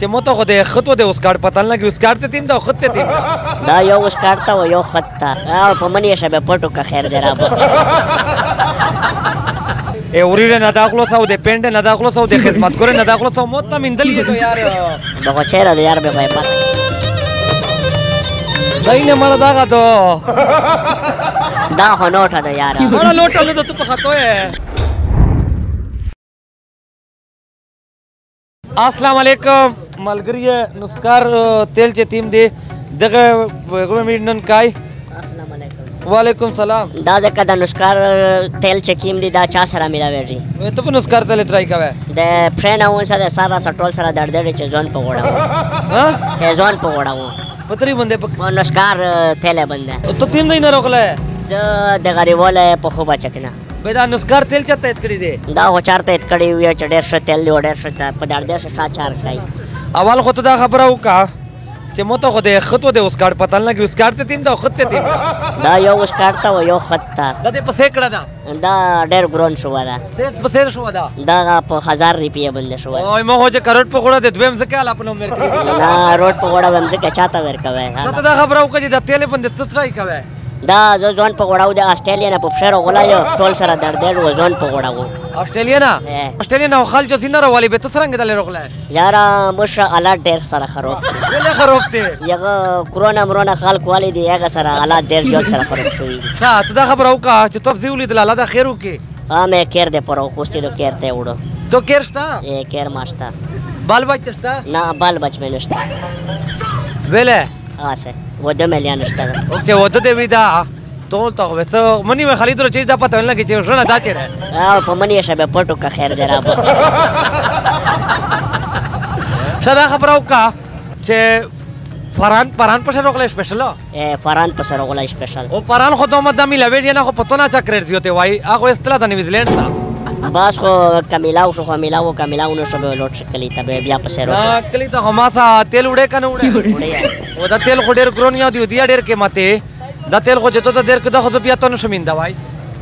چې مو ته خو د خط و د اوسکاړ پته نه لګي اوسکاړ ته تیم ده او خط ته تیم ده دا یو اوسکاړ ته او یو خط ته او په منې شه به پټو که خیر دی رابخ وریره نه داخلو سو د پینډ نه داخلو سو د خدمتګار نه داخلو سو مو ته مندل یې یار دغه چیرې دی یار به پای پته دای نه مړه داغه دو دا خو نوټه ده یار مړه لوټه نه ته په خطو یې السلام علیکم ملګری نسکار تیل چې تیم دی دغه نن کای السلام علیکم وعلیکم سلام دا ځکه د نسکار تیل چې کیم دی دا چا سره میلاویږي ته په نسکار تیل ترای کوي د فرینډ اون سره سارا سټول سره دړدړې چې ځون په وړاو ها چې ځون په وړاو پتری باندې په نسکار تیل باندې ته تیم نه روکله زه د غریبوله په خو بچکنه به دا نسکار تیل چته ات کړی دی دا هو چارته ات کړی وی چې ډېر ښه تیل دی ډېر ښه په دړدې ښه چار شي اول خو ته دا خبره وکا چې مو ته خو د خط و د اوسکاړ پته نه لګي اوسکاړ ته تیم ده او خط ته تیم دا یو اوسکاړ ته او یو خط ته دا دې په سیکړه ده دا ډېر ګرون شو ده په سیر شو ده دا په 1000 روپیه باندې شو او مو هو چې کروڑ په غوړه د دویم ځکه اله په نوم ورکړي دا روډ په وړه باندې کې چاته ورکوي ته دا خبره وکړه چې د تیل باندې ته ترای کوي دا زه ځون په وړاو د استرالیا نه په فشر غولایو ټول سره دړدړ و ځون په وړاو استرالیا نه خال جو سینره والی به ته څنګه دلې روغله یارا مشه حالات ډېر سره خراب ولې خراب دي یغه کرونا مرونه خلک والی دی هغه سره حالات ډېر جوړ سره خراب شوی ها ته دا خبره وکړه چې توپ زیولې د لاله د خیرو کې مې کېر دې پرو کوستې دو کېر ته وړو تو کېر شتا کېر ماشتا بال بچ شتا نه بال بچ مې نشته ویله اسه وده مليان نشته او چې وده دی ودا ټول ته وته منی و خالد رو چې دا پته نه لګی چې ژوند دا چیرې او په منی شه به پټو که خیر دی رابخ شدا خبره وکړه چې فران پر سره وکړل سپیشل فران پر سره وکړل سپیشل او فران خو ته مدامي لوي نه خو پته نه چا کړی دی وای هغه استلا د نیوزیلند ته باس خو کمیلاو شو کمیلاو نو شو به لوټ شکلی ته بیا په سره شو کلی ته ما سا تیل وړه کنه وړه او دا تیل خو ډیر ګرونیا دی ډیر کې ماته دا تیل خو چې ته ډیر کده خو بیا ته نو شمیند وای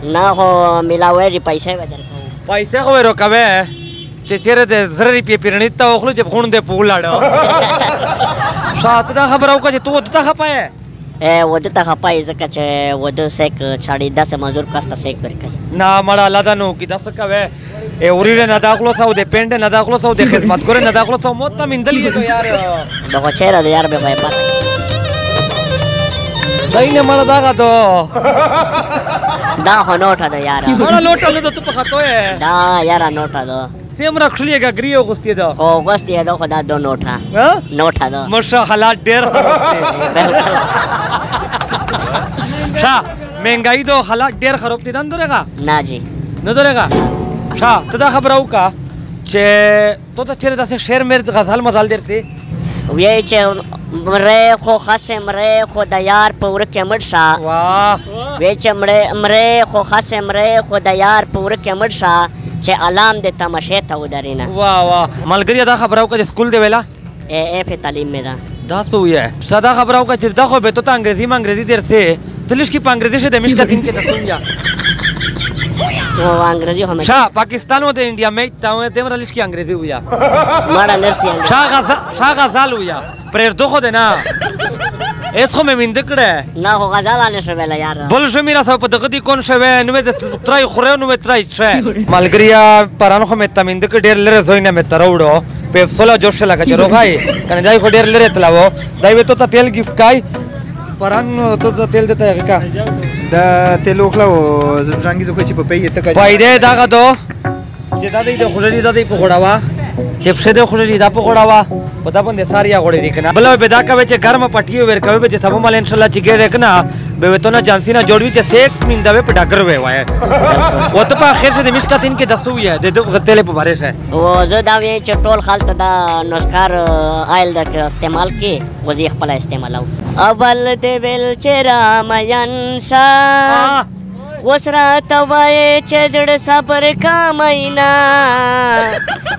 نه هو ملاوي پیسې ودرکو پیسې خو ورکوي چې چیرې د زری پی پیرنی ته خو چې خون دې پولاړو شاته دا خبره وکړه چې تو ته خپای وده ته خپای ځکه چې وده سیک چاړي داسې مزور کاسته سیک ورکړي نه مړه لادا نو کې داسې کوي وریره نه داخلو سو د پینډ نه داخلو سو د خدمتګار نه داخلو سو مو ته مندل یې یار دغه چیرې دی یار به پای پته دای نه مړه داغه دو دا خو نوټه ده یار مړه لوټه نه ته په خطو یې دا یار نوټه ده تیم راخلیګه غریو غستې ده او غستې ده خدا دو نوټه نوټه ده مشه حالات ډېر خراب دي شا مهنګای دو حالات ډېر خراب دي نن درېګه نه جی نه درېګه شا ته دا خبره وکړه چې تو ته چیرې داسې شعر مې غزل مزال درته وی چې مړې خو خاصه مړې خو د یار په ورکه مړ شه واه وی چې مړې خو خاصه مړې خو د یار په ورکه مړ شه چې علام د تماشې ته ودرینه واه واه ملګری دا خبره وکړه سکول دی ویلا په تعلیم مې ده دا سو یې صدا خبره وکړه چې دا خو به ته انګریزي درسه تلش کی په انګریزي شه د مشکا دین کې تاسو یا او انګریزي هم شاه پاکستان او د انډیا مې ته دمر لش کی انګریزي ویا ماړه نرسي شاه غزال ویا پر دو خو نه اس خو مې مند کړه نه هو غزال نه شو ویلا یار بل شمیرا سو په دغه دي کون شوه نو د ترای خورو نو ترای شه ملګریا پرانو خو مې تمند ک ډیر لره زوینه مې تروړو په فصله جوش لګه چرو غای کنه دای خو ډیر لره تلاو دای وته ته تیل گیفت کای پران ته تیل دته کا دا تیل وخلو زبرانګي زکه چې په پیې ته فائدې داغه دو چې دا د خوري دا په غړاوا چې په دې خوري دا په غړاوا په دا باندې ساریا غړي کنه بل به دا کوي چې ګرم پټي ور کوي به چې سبو مال ان شاء الله چې ګره کنه به وته نه جانسي نه جوړوي چې سیک میندا په ډاکر وې وای او ته په اخر شه د مشکاتین کې دسو یې د غتلې په باره شه او زه دا وی چې ټول خلک دا نوسکار آیل د استعمال کې وزي خپل استعمالو اول دې ویل چې رامین شاه وسرا توای چې جړ صبر کامینا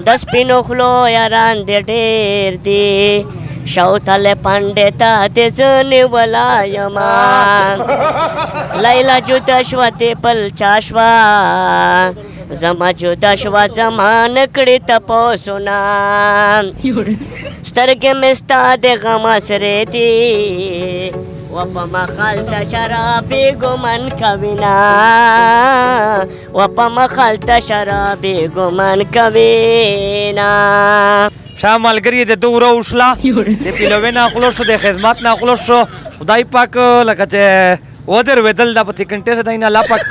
دس پینو خلو یاران دې ډېر دی شوتل پندتا دې زنه ولایما لیلا جوت شوته پل چاشوا زما جدا شوا زمان کړي تپوسونه سترګې مې ستا د غم سرې دي و په مخال ته شرابې ګمان کوينا و په مخال ته شرابې ګمان کوينا شاه ملګری د دوره وشله د پیلوې نه خلاص شو د خدمت نه خلاص شو خدای پاک لکه چې ودر ودل د پتی کنټه ده نه لا پاک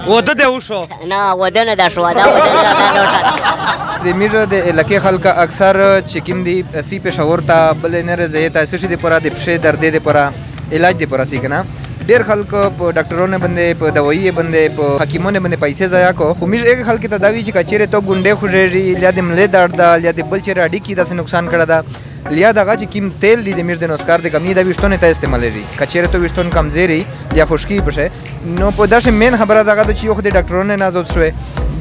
وده دی وشو نه وده نه دا شو دا وده نه دا د میر د علاقې خلک اکثر چې کوم دي سی پېښور ته بلې نه رځي ته څه شي د پوره د پښې درد د پوره علاج د پوره سی کنه ډېر خلک په ډاکټرونو باندې په دوایي باندې په حکیمونو باندې پیسې ضایع کو خو میر یک خلک ته دا وی چې کچېره تو ګونډې خوږي یا د ملې درد دا یا د بل چیرې اډي کې داسې نقصان کړه دا لیا دغه چې کوم تیل دی د میر د نسکار د کمی د وشتونه ته استعمالېږي کچېره تو وشتون کمزوري یا خشکی پشه نو په داسې مین خبره دغه چې یو خو د ډاکټرونو نه زوت شوی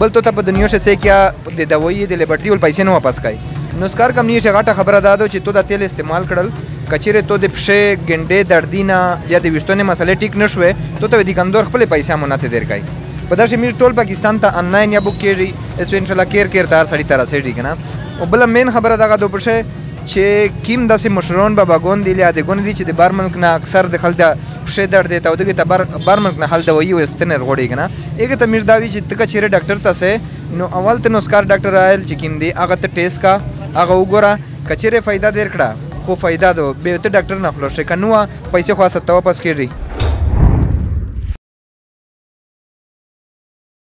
بل تو ته په دنیا شه کیا د دوایي د لیبرټي ول پیسې نه واپس کای نسکار کمنی چې غاټه خبره دادو چې تو د تیل استعمال کړل کچېره تو د پښې ګنډې دردینا یا د وشتونه مسلې ټیک نشوي تو ته د کندور خپل پیسې مونته درکای په داسې میر ټول پاکستان ته انلاین یا بوک کېږي اسو ان شاء الله کیر تار سړی تر سړي کنه او بل مین خبره دغه دو پښې چې کیم داسې مشرون بابا ګون دی له دې ګون دي چې د بار ملک نه اکثر د خلک پښې درد دی ته دغه بار ملک نه حل دوی وستنه غوړي کنه اګه ته میر داوی چې تک چیرې ډاکټر تاسه نو اول ته نسکار ډاکټر آیل چې کیم دی هغه ته ټیسټ کا هغه وګوره کچېره फायदा ډیر کړه خو फायदा دو به ته ډاکټر نه خلاص کنه پیسې خاصه ته واپس کیږي